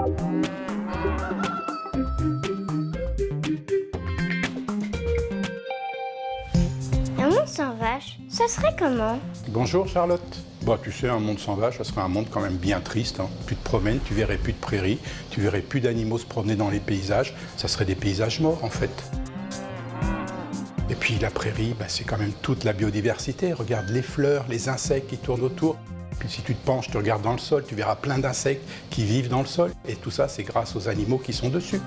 Un monde sans vaches, ça serait comment? Bonjour Charlotte. Bon, tu sais, un monde sans vaches, ça serait un monde quand même bien triste, hein. Tu te promènes, tu verrais plus de prairies, tu verrais plus d'animaux se promener dans les paysages. Ça serait des paysages morts en fait. Et puis la prairie, c'est quand même toute la biodiversité. Regarde les fleurs, les insectes qui tournent autour. Puis si tu te penches, tu regardes dans le sol, tu verras plein d'insectes qui vivent dans le sol. Et tout ça, c'est grâce aux animaux qui sont dessus.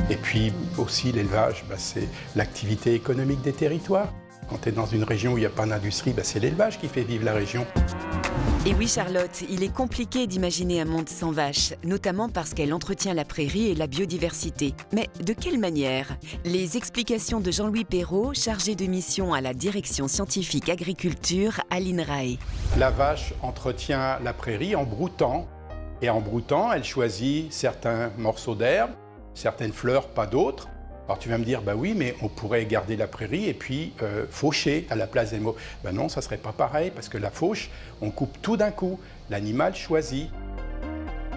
Et puis aussi l'élevage, c'est l'activité économique des territoires. Quand tu es dans une région où il n'y a pas d'industrie, c'est l'élevage qui fait vivre la région. Et oui Charlotte, il est compliqué d'imaginer un monde sans vaches, notamment parce qu'elle entretient la prairie et la biodiversité. Mais de quelle manière? Les explications de Jean-Louis Perrault, chargé de mission à la direction scientifique agriculture à l'INRAE. La vache entretient la prairie en broutant. Et en broutant, elle choisit certains morceaux d'herbe, certaines fleurs, pas d'autres. Alors tu vas me dire, oui, mais on pourrait garder la prairie et puis faucher à la place des animaux. Non, ça ne serait pas pareil, parce que la fauche, on coupe tout d'un coup. L'animal choisit.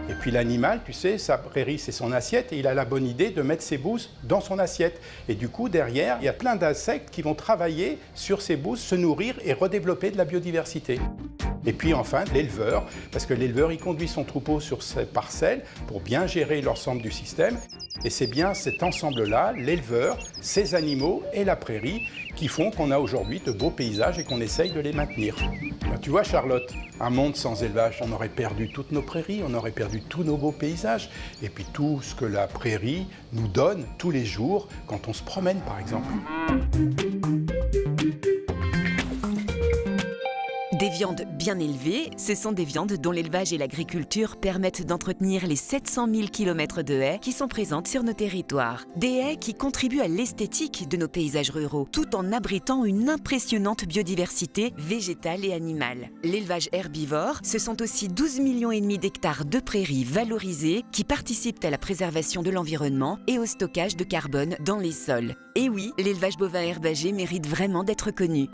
Et puis l'animal, tu sais, sa prairie, c'est son assiette, et il a la bonne idée de mettre ses bouses dans son assiette. Et du coup, derrière, il y a plein d'insectes qui vont travailler sur ces bouses, se nourrir et redévelopper de la biodiversité. Et puis enfin, l'éleveur, parce que l'éleveur, il conduit son troupeau sur ses parcelles pour bien gérer l'ensemble du système. Et c'est bien cet ensemble-là, l'éleveur, ses animaux et la prairie, qui font qu'on a aujourd'hui de beaux paysages et qu'on essaye de les maintenir. Tu vois Charlotte, un monde sans élevage, on aurait perdu toutes nos prairies, on aurait perdu tous nos beaux paysages, et puis tout ce que la prairie nous donne tous les jours quand on se promène par exemple. Des viandes bien élevées, ce sont des viandes dont l'élevage et l'agriculture permettent d'entretenir les 700 000 km de haies qui sont présentes sur nos territoires. Des haies qui contribuent à l'esthétique de nos paysages ruraux, tout en abritant une impressionnante biodiversité végétale et animale. L'élevage herbivore, ce sont aussi 12,5 millions d'hectares de prairies valorisées qui participent à la préservation de l'environnement et au stockage de carbone dans les sols. Et oui, l'élevage bovin herbager mérite vraiment d'être connu.